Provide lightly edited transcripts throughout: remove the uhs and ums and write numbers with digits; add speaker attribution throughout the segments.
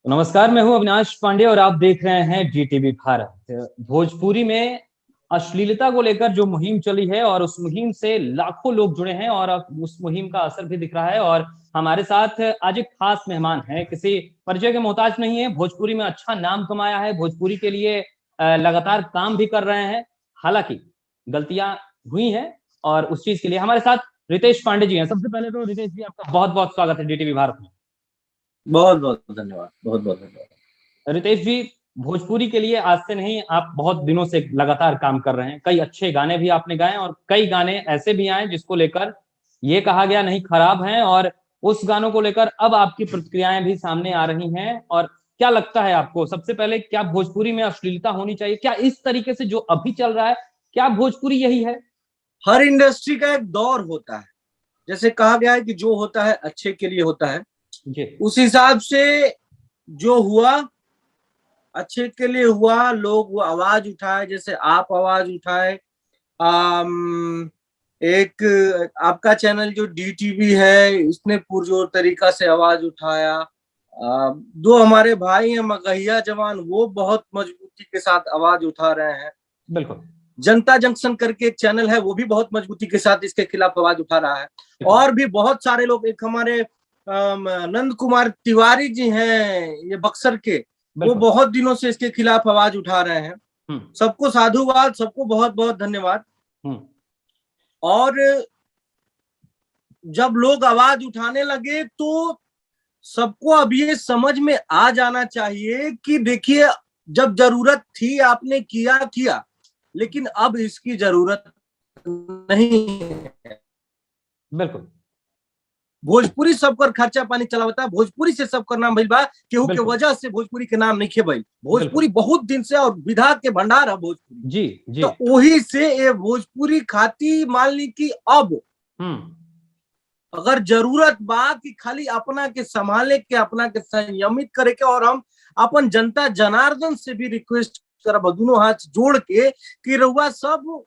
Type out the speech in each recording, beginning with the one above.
Speaker 1: नमस्कार, मैं हूं अविनाश पांडे और आप देख रहे हैं जीटीवी भारत। भोजपुरी में अश्लीलता को लेकर जो मुहिम चली है और उस मुहिम से लाखों लोग जुड़े हैं और अब उस मुहिम का असर भी दिख रहा है। और हमारे साथ आज एक खास मेहमान है, किसी परिचय के मोहताज नहीं है, भोजपुरी में अच्छा नाम कमाया है, भोजपुरी के लिए लगातार काम भी कर रहे हैं। हालांकि गलतियां हुई हैं और उस चीज के लिए हमारे साथ रितेश पांडे जी हैं। सबसे पहले तो रितेश जी, आपका बहुत बहुत स्वागत है जीटीवी भारत में।
Speaker 2: बहुत बहुत धन्यवाद, बहुत बहुत धन्यवाद।
Speaker 1: रितेश जी, भोजपुरी के लिए आज से नहीं, आप बहुत दिनों से लगातार काम कर रहे हैं। कई अच्छे गाने भी आपने गाए और कई गाने ऐसे भी आए जिसको लेकर ये कहा गया नहीं खराब हैं, और उस गानों को लेकर अब आपकी प्रतिक्रियाएं भी सामने आ रही हैं। और क्या लगता है आपको, सबसे पहले, क्या भोजपुरी में अश्लीलता होनी चाहिए? क्या इस तरीके से जो अभी चल रहा है, क्या भोजपुरी यही है?
Speaker 2: हर इंडस्ट्री का एक दौर होता है, जैसे कहा गया है कि जो होता है अच्छे के लिए होता है।
Speaker 1: जी।
Speaker 2: उस हिसाब से जो हुआ अच्छे के लिए हुआ। लोग वो आवाज उठाए, जैसे आप आवाज उठाए। एक आपका चैनल जो डीटीवी है, इसने पुरजोर तरीका से आवाज उठाया। दो हमारे भाई हैं मगहिया जवान, वो बहुत मजबूती के साथ आवाज उठा रहे हैं।
Speaker 1: बिल्कुल।
Speaker 2: जनता जंक्शन करके एक चैनल है, वो भी बहुत मजबूती के साथ इसके खिलाफ आवाज उठा रहा है। और भी बहुत सारे लोग, एक हमारे नंद कुमार तिवारी जी हैं, ये बक्सर के, वो बहुत दिनों से इसके खिलाफ आवाज उठा रहे हैं। सबको साधुवाद, सबको बहुत बहुत धन्यवाद। और जब लोग आवाज उठाने लगे तो सबको अब ये समझ में आ जाना चाहिए कि देखिए, जब जरूरत थी आपने किया, लेकिन अब इसकी जरूरत नहीं है।
Speaker 1: बिल्कुल।
Speaker 2: भोजपुरी सबकर खर्चा पानी चलावता है, भोजपुरी से सबकर नाम भइल बा, केहू के वजह से भोजपुरी के नाम नहीं खे भइल। भोजपुरी बहुत दिन से और विधा के भंडार है भोजपुरी।
Speaker 1: जी जी।
Speaker 2: तो वही से ये भोजपुरी खाती मान ली कि अब अगर जरूरत बा कि खाली अपना के संभाले के, अपना के संयमित करे के, और हम अपन जनता जनार्दन से भी रिक्वेस्ट करब दोनों हाथ जोड़ के कि रउआ सब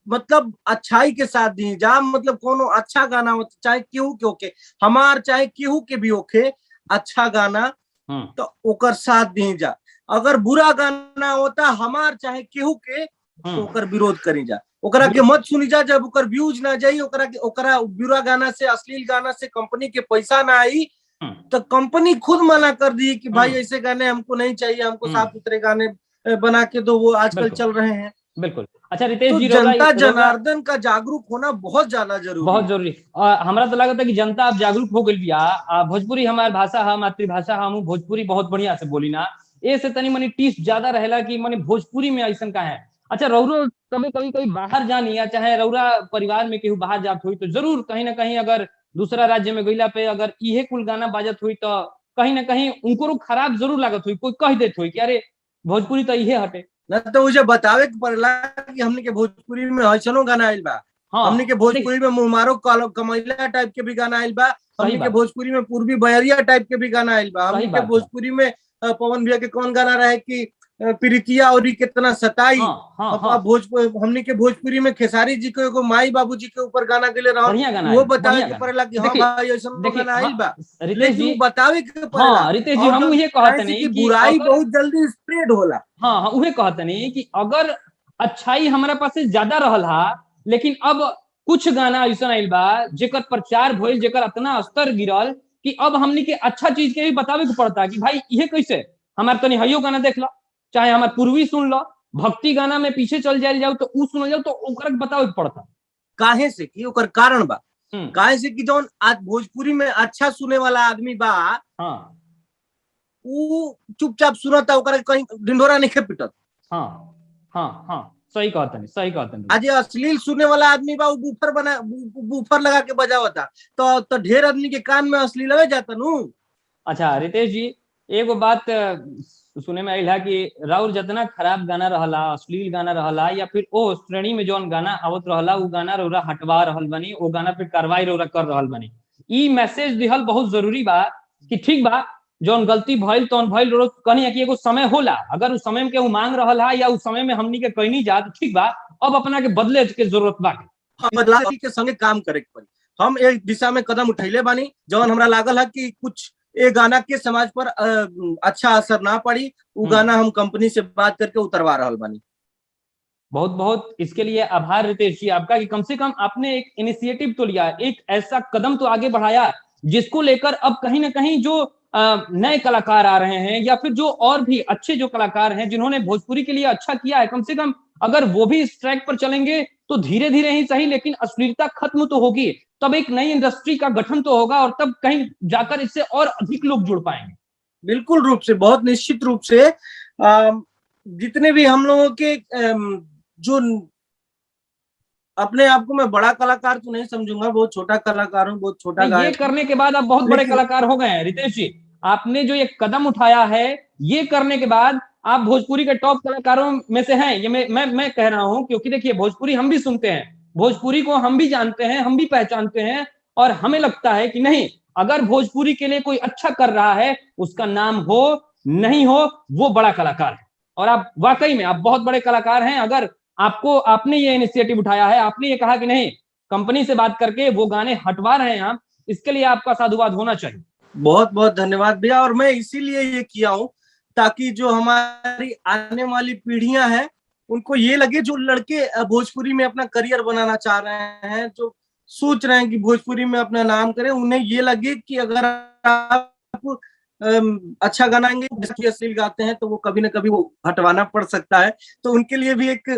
Speaker 2: मतलब अच्छाई के साथ दी जा। मतलब कोनो अच्छा गाना हो, चाहे केहू के होके, हमार चाहे केहू के भी होके, अच्छा गाना तो ओकर साथ दी जा। अगर बुरा गाना होता हमार चाहे केहू के, तो ओकर विरोध करी जा, ओकरा के मत सुनी जा। जब ओकर व्यूज ना जाई, ओकरा बुरा गाना से, अश्लील गाना से कंपनी के पैसा ना आई, तो कंपनी खुद मना कर दी कि भाई ऐसे गाने हमको नहीं चाहिए, हमको साफ सुथरे गाने बना के दो। वो आजकल चल रहे हैं।
Speaker 1: बिल्कुल। अच्छा रितेश
Speaker 2: तो
Speaker 1: जी,
Speaker 2: जनता जनार्दन का जागरूक होना बहुत ज्यादा जरूरी,
Speaker 1: बहुत जरूरी। हमरा तो लगता है कि जनता अब जागरूक हो गई बिया। भोजपुरी हमार भाषा है, मातृभाषा, हम भोजपुरी बहुत बढ़िया से बोली ना, ए से तनी मनी टीस ज्यादा रहेला कि मनी भोजपुरी में ऐसा का है। अच्छा, रौरो कभी कभी कभी बाहर जानी, या चाहे रौरा परिवार में केहू बाहर जात हुई, तो जरूर कहीं ना कहीं अगर दूसरा राज्य में गईला पे अगर इहे कुल गाना बाजत हुई, तो कहीं ना कहीं उनको खराब जरूर लागत हुई, कोई कह देत हुई कि अरे भोजपुरी तो इहे हटे
Speaker 2: न। तो मुझे बतावे के पड़ला कि हमने के भोजपुरी में ऐसनो गाना आइल बा। हमने के भोजपुरी में मुहमारो कमैला टाइप के भी गाना आइल बा। हमने के भोजपुरी में पूर्वी बयरिया टाइप के भी गाना आइल बा। हमने के भोजपुरी में पवन भैया के कौन गाना रहे कि प्रीतिया और कितना सताई। हमने के भोजपुरी में खेसारी जी को माई बाबू जी के ऊपर गाना गेले रहा, वो बतावे के पड़ेला कि हाँ भाई ऐसा गाना आइल बा। लेकिन वो बतावे के पड़ेला।
Speaker 1: रितेश जी, हम ये कहते नहीं
Speaker 2: कि बुराई बहुत जल्दी स्प्रेड होला।
Speaker 1: हाँ, उहे कहते नहीं कि अगर अच्छाई हमारे पास ज्यादा रहल हा, लेकिन अब कुछ गाना ऐसा आइल बा जेकर प्रचार भइल, जेकर इतना स्तर गिरल कि अब हमनी के अच्छा चीज के भी बतावे के पड़ता कि भाई ये कैसे, हमारे तनी हइयो गाना देख लो, चाहे हमारे पूर्वी सुन लो, भक्ति गाना में पीछे चल जाओ तो उ सुन जाओ, तो ओकरा के बतावे के पड़ता।
Speaker 2: काहे से कि ओकर कारण बा, काहे से कि जौन आज भोजपुरी में अच्छा सुने वाला आदमी बा, वो चुपचाप सुनता, ओकरा कहीं ढिंढोरा नहीं पिटत।
Speaker 1: सही कहते नहीं, सही कहते नहीं।
Speaker 2: आज अश्लील सुनने वाला आदमी बा, वो बूफर लगा के बजावता, तो ढेर आदमी के कान में अश्लील लगे जाता नु।
Speaker 1: अच्छा रितेश जी, एगो बात सुने में आइल है कि राउर जितना खराब गाना रहला, अश्लील गाना रहला, या फिर ओ श्रेणी में जौन गाना आवत रहला, वो गाना रौरा हटवा रहल बनी, वो गाना पे कार्रवाई रौरा कर रहल बनी। ई मैसेज दिहल बहुत जरूरी बा कि ठीक बा, जौन गलती भइल तौन भइल, रोज कहनी है कि एगो समय होला, अगर उस समय में केहू मांग रहल है या उस समय में हमनी के कहनी जा, तो ठीक बा, अब अपना के बदले के जरूरत बा,
Speaker 2: बदलाव के संगे काम करे के पड़ी। हम एक दिशा में कदम उठैले बानी, जौन हमरा लागल है कि कुछ ये गाना के समाज पर अच्छा असर ना पड़ी, वो गाना हम कंपनी से बात करके उतरवा रहल बानी।
Speaker 1: बहुत बहुत इसके लिए आभार रितेश जी आपका, कि कम से कम आपने एक इनिशिएटिव तो लिया, एक ऐसा कदम तो आगे बढ़ाया जिसको लेकर अब कहीं ना कहीं जो नए कलाकार आ रहे हैं, या फिर जो और भी अच्छे जो कलाकार हैं जिन्होंने भोजपुरी के लिए अच्छा किया है, कम से कम अगर वो भी इस ट्रैक पर चलेंगे तो धीरे धीरे ही सही, लेकिन अश्लीलता खत्म तो होगी, तब एक नई इंडस्ट्री का गठन तो होगा, और तब कहीं जाकर इससे और अधिक लोग जुड़ पाएंगे।
Speaker 2: बिल्कुल रूप से, बहुत निश्चित रूप से जितने भी हम लोगों के जो अपने आप को मैं बड़ा कलाकार तो नहीं समझूंगा, बहुत छोटा कलाकार हूँ, बहुत छोटा गायक।
Speaker 1: ये करने के बाद आप बहुत बड़े कलाकार हो गए हैं रितेश जी। आपने जो ये कदम उठाया है, ये करने के बाद आप भोजपुरी के टॉप कलाकारों में से हैं, ये मैं कह रहा हूं, क्योंकि देखिए भोजपुरी हम भी सुनते हैं, भोजपुरी को हम भी जानते हैं, हम भी पहचानते हैं, और हमें लगता है कि नहीं, अगर भोजपुरी के लिए कोई अच्छा कर रहा है, उसका नाम हो नहीं हो, वो बड़ा कलाकार है। और आप वाकई में आप बहुत बड़े कलाकार हैं। अगर आपने ये इनिशिएटिव उठाया है, आपने ये कहा कि नहीं, कंपनी से बात करके वो गाने हटवा रहे हैं आप, इसके लिए आपका साधुवाद होना चाहिए।
Speaker 2: बहुत बहुत धन्यवाद भैया। और मैं इसीलिए ये किया हूँ ताकि जो हमारी आने वाली पीढ़ियां हैं उनको ये लगे, जो लड़के भोजपुरी में अपना करियर बनाना चाह रहे हैं, जो सोच रहे हैं कि भोजपुरी में अपना नाम करें, उन्हें ये लगे कि अगर आप अच्छा गाना गाएंगे, जैसे अश्लील गाते हैं, तो वो कभी ना कभी वो हटवाना पड़ सकता है। तो उनके लिए भी एक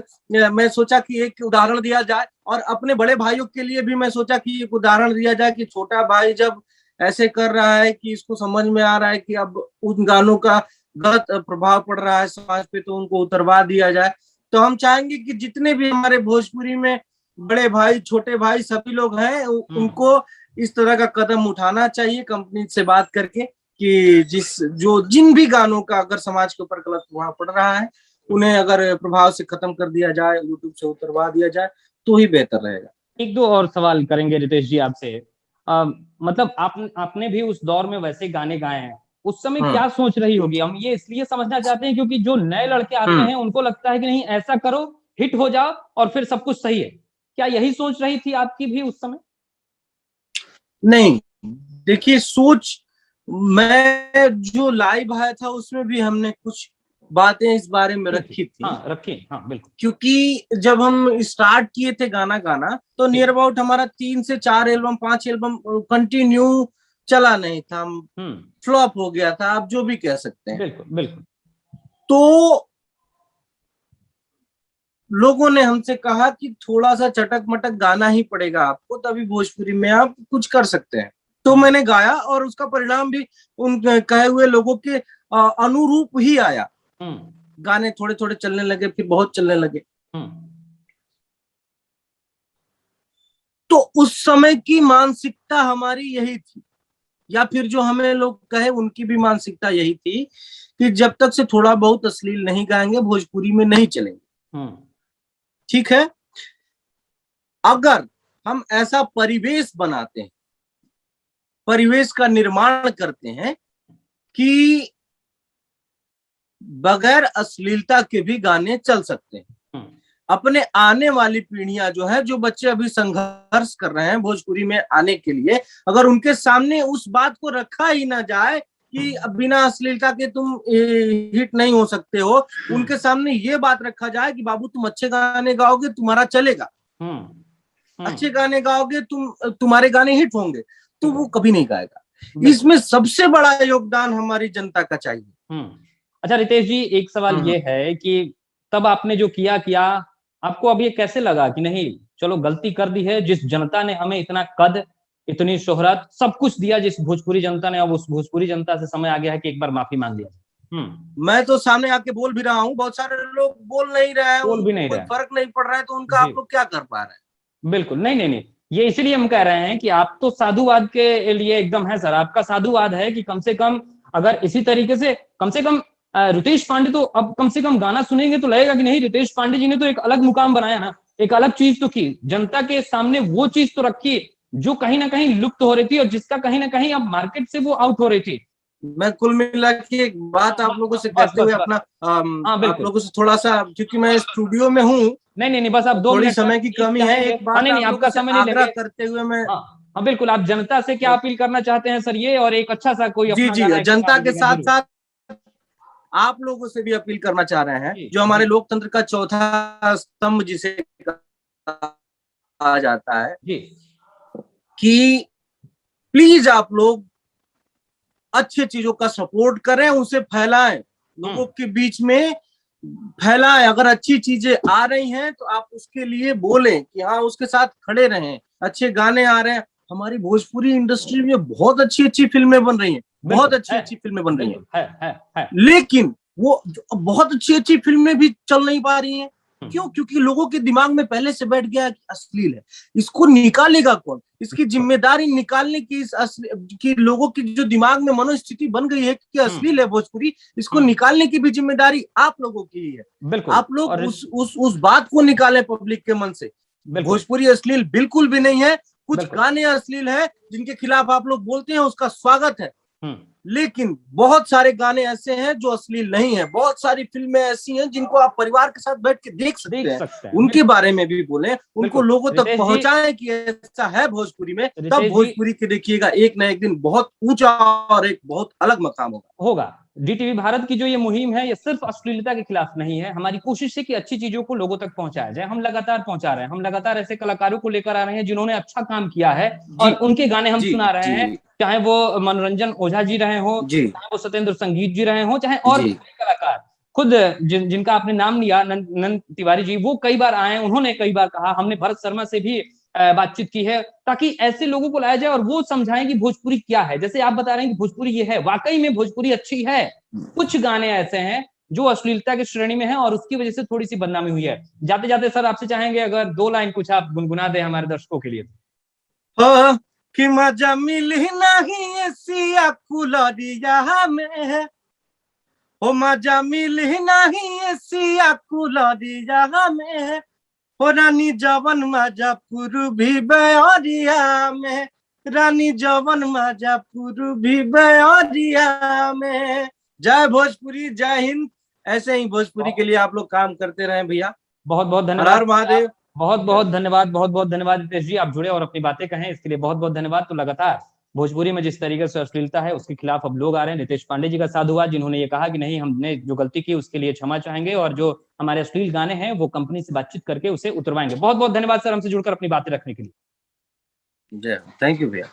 Speaker 2: मैं सोचा कि एक उदाहरण दिया जाए, और अपने बड़े भाइयों के लिए भी मैं सोचा कि एक उदाहरण दिया जाए कि छोटा भाई जब ऐसे कर रहा है कि इसको समझ में आ रहा है कि अब उन गानों का गलत प्रभाव पड़ रहा है समाज पे, तो उनको उतरवा दिया जाए। तो हम चाहेंगे कि जितने भी हमारे भोजपुरी में बड़े भाई, छोटे भाई, सभी लोग हैं, उनको इस तरह का कदम उठाना चाहिए कंपनी से बात करके, कि जिन भी गानों का अगर समाज के ऊपर गलत प्रभाव पड़ रहा है, उन्हें अगर प्रभाव से खत्म कर दिया जाए, यूट्यूब से उतरवा दिया जाए, तो ही बेहतर रहेगा।
Speaker 1: एक दो और सवाल करेंगे रितेश जी आपसे। मतलब आपने भी उस दौर में वैसे गाने गाए हैं, उस समय क्या सोच रही होगी? हम ये इसलिए समझना चाहते हैं क्योंकि जो नए लड़के आते हैं उनको लगता है कि नहीं, ऐसा करो, हिट हो जाओ और फिर सब कुछ सही है। क्या यही सोच रही थी आपकी भी उस समय?
Speaker 2: नहीं, देखिए, सोच मैं जो लाइव आया था उसमें भी हमने कुछ बातें इस बारे में रखी थी।
Speaker 1: हाँ, रखी, हाँ बिल्कुल।
Speaker 2: क्योंकि जब हम स्टार्ट किए थे गाना गाना, तो नियर अबाउट हमारा 3 से 4 एल्बम, 5 एल्बम कंटिन्यू चला नहीं था, फ्लॉप हो गया था, आप जो भी कह सकते हैं।
Speaker 1: बिल्कुल बिल्कुल।
Speaker 2: तो लोगों ने हमसे कहा कि थोड़ा सा चटक मटक गाना ही पड़ेगा आपको, तभी भोजपुरी में आप कुछ कर सकते हैं। तो मैंने गाया और उसका परिणाम भी उन कहे हुए लोगों के अनुरूप ही आया। गाने थोड़े थोड़े चलने लगे, फिर बहुत चलने लगे। तो उस समय की मानसिकता हमारी यही थी, या फिर जो हमें लोग कहे उनकी भी मानसिकता यही थी कि जब तक से थोड़ा बहुत अश्लील नहीं गाएंगे, भोजपुरी में नहीं चलेंगे। ठीक है, अगर हम ऐसा परिवेश बनाते हैं, परिवेश का निर्माण करते हैं कि बगैर अश्लीलता के भी गाने चल सकते हैं, अपने आने वाली पीढ़ियां जो है, जो बच्चे अभी संघर्ष कर रहे हैं भोजपुरी में आने के लिए, अगर उनके सामने उस बात को रखा ही ना जाए कि बिना अश्लीलता के तुम हिट नहीं हो सकते हो, उनके सामने ये बात रखा जाए कि बाबू तुम अच्छे गाने गाओगे, तुम्हारा चलेगा, अच्छे गाने गाओगे, तुम्हारे गाने हिट होंगे, तो वो कभी नहीं गाएगा। इसमें सबसे बड़ा योगदान हमारी जनता का चाहिए।
Speaker 1: अच्छा रितेश जी, एक सवाल ये है कि तब आपने जो किया, आपको अब ये कैसे लगा कि नहीं, चलो गलती कर दी है, जिस जनता ने हमें इतना कद, इतनी शोहरत, सब कुछ दिया जिस भोजपुरी जनता ने, अब उस भोजपुरी जनता से समय आ गया है कि एक बार माफी मांग लिया।
Speaker 2: मैं तो सामने आके बोल भी रहा हूँ, बहुत सारे लोग बोल नहीं रहे हैं,
Speaker 1: बोल भी नहीं
Speaker 2: कोई
Speaker 1: रहे,
Speaker 2: फर्क नहीं पड़ रहा है, तो उनका आप लोग क्या कर पा रहे हैं?
Speaker 1: बिल्कुल नहीं, ये इसीलिए हम कह रहे हैं कि आप तो साधुवाद के लिए एकदम है सर, आपका साधुवाद है कि कम से कम अगर इसी तरीके से, कम से कम रितेश पांडे तो अब कम से कम गाना सुनेंगे तो लगेगा कि नहीं, रितेश पांडे जी ने तो एक अलग मुकाम बनाया ना, एक अलग चीज तो की, जनता के सामने वो चीज तो रखी जो कहीं ना कहीं लुप्त हो रही थी और जिसका कहीं ना कहीं अब मार्केट से वो आउट हो रही थी।
Speaker 2: मैं कुल मिला के एक बात आप लोगों से कहते हुए अपना आप लोगों से थोड़ा सा, क्योंकि मैं स्टूडियो में हूँ,
Speaker 1: नहीं, बस आप 2
Speaker 2: थोड़ी
Speaker 1: मिनट
Speaker 2: समय की कमी है, एक बात
Speaker 1: नहीं,
Speaker 2: आप लोगों से
Speaker 1: समय नहीं
Speaker 2: आग्रह करते हुए मैं
Speaker 1: हाँ बिल्कुल, आप जनता से क्या अपील करना चाहते हैं सर ये, और एक अच्छा सा कोई
Speaker 2: जी
Speaker 1: अपना
Speaker 2: जी,
Speaker 1: गाना
Speaker 2: जनता के
Speaker 1: दीजिएगा,
Speaker 2: साथ
Speaker 1: जरूर।
Speaker 2: साथ आप लोगों से भी अपील करना चाह रहे हैं,
Speaker 1: जी
Speaker 2: जो हमारे
Speaker 1: जी
Speaker 2: लोकतंत्र का चौथा स्तंभ जिसे कहा जाता है,
Speaker 1: जी
Speaker 2: कि प्लीज आप लोग अच्छी चीजों का सपोर्ट करें, उसे फैलाएं, लोगों के बीच में फैलाएं। अगर अच्छी चीजें आ रही हैं तो आप उसके लिए बोलें कि हाँ, उसके साथ खड़े रहें। अच्छे गाने आ रहे हैं, हमारी भोजपुरी इंडस्ट्री में बहुत अच्छी अच्छी फिल्में बन रही हैं, बहुत
Speaker 1: बिल्कुल
Speaker 2: अच्छी
Speaker 1: है,
Speaker 2: अच्छी फिल्में बन रही हैं,
Speaker 1: बिल्कुल है।
Speaker 2: लेकिन वो बहुत अच्छी अच्छी फिल्में भी चल नहीं पा रही हैं। क्यों? क्योंकि लोगों के दिमाग में पहले से बैठ गया कि अश्लील है, इसको निकालेगा कौन? इसकी जिम्मेदारी निकालने की की लोगों की जो दिमाग में मनोस्थिति बन गई है कि अश्लील है भोजपुरी, इसको निकालने की भी जिम्मेदारी आप लोगों की ही है।
Speaker 1: बिल्कुल।
Speaker 2: आप लोग
Speaker 1: और
Speaker 2: उस बात को निकालें पब्लिक के मन से।
Speaker 1: बिल्कुल
Speaker 2: भोजपुरी अश्लील बिल्कुल भी नहीं है। कुछ
Speaker 1: बिल्कुल।
Speaker 2: गाने अश्लील है जिनके खिलाफ आप लोग बोलते हैं, उसका स्वागत है,
Speaker 1: हम्म
Speaker 2: लेकिन बहुत सारे गाने ऐसे हैं जो अश्लील नहीं है। बहुत सारी फिल्में ऐसी हैं जिनको आप परिवार के साथ बैठ के देख सकते हैं, उनके
Speaker 1: बिल्कुल
Speaker 2: बारे में भी बोलें, उनको
Speaker 1: बिल्कुल।
Speaker 2: लोगों तक
Speaker 1: रितेश जी,
Speaker 2: पहुंचाएं कि ऐसा है भोजपुरी में। तब
Speaker 1: रितेश जी
Speaker 2: भोजपुरी के देखिएगा एक ना एक दिन बहुत ऊंचा और एक बहुत अलग मकाम होगा।
Speaker 1: होगा। डीटीवी भारत की जो ये मुहिम है, ये सिर्फ अश्लीलता के खिलाफ नहीं है। हमारी कोशिश है कि अच्छी चीजों को लोगों तक पहुंचाया जाए। हम लगातार पहुंचा रहे हैं, हम लगातार ऐसे कलाकारों को लेकर आ रहे हैं जिन्होंने अच्छा काम किया है,
Speaker 2: जी
Speaker 1: और उनके गाने हम
Speaker 2: जी
Speaker 1: सुना रहे
Speaker 2: जी
Speaker 1: हैं। चाहे वो मनोरंजन ओझा जी रहे हो,
Speaker 2: जी
Speaker 1: चाहे वो सत्येंद्र संगीत जी रहे हो, चाहे और
Speaker 2: जी
Speaker 1: भी कलाकार, खुद जिनका आपने नाम लिया, नंद तिवारी जी, वो कई बार आए, उन्होंने कई बार कहा। हमने भरत शर्मा से भी बातचीत की है, ताकि ऐसे लोगों को लाया जाए और वो समझाएं कि भोजपुरी क्या है। जैसे आप बता रहे हैं कि भोजपुरी ये है, वाकई में भोजपुरी अच्छी है। कुछ गाने ऐसे हैं जो अश्लीलता की श्रेणी में है, और उसकी वजह से थोड़ी सी बदनामी हुई है। जाते जाते सर आपसे चाहेंगे अगर 2 लाइन कुछ आप गुनगुना दे हमारे दर्शकों के लिए।
Speaker 2: हो कि मजा मिली नहीं सिया कुलरिया में, हो मजा मिली नहीं सिया कुलरिया में, हो रानी जवन मजा पूर्वी बयारिया में, रानी जवन मजा पूर्वी बयारिया में। जय भोजपुरी, जय हिंद। ऐसे ही भोजपुरी के लिए आप लोग काम करते रहे भैया।
Speaker 1: बहुत बहुत
Speaker 2: हर
Speaker 1: धन्यवाद।
Speaker 2: हर महादेव।
Speaker 1: बहुत बहुत धन्यवाद, बहुत बहुत धन्यवाद रितेश जी, आप जुड़े और अपनी बातें कहें, इसके लिए बहुत बहुत धन्यवाद। तो लगातार भोजपुरी में जिस तरीके से अश्लीलता है उसके खिलाफ अब लोग आ रहे हैं। नितेश पांडे जी का साधुवाद, जिन्होंने ये कहा कि नहीं, हमने जो गलती की उसके लिए क्षमा चाहेंगे, और जो हमारे अश्लील गाने हैं वो कंपनी से बातचीत करके उसे उतरवाएंगे। बहुत बहुत धन्यवाद सर, हमसे जुड़कर अपनी बातें रखने के लिए।
Speaker 2: जय, थैंक यू भैया।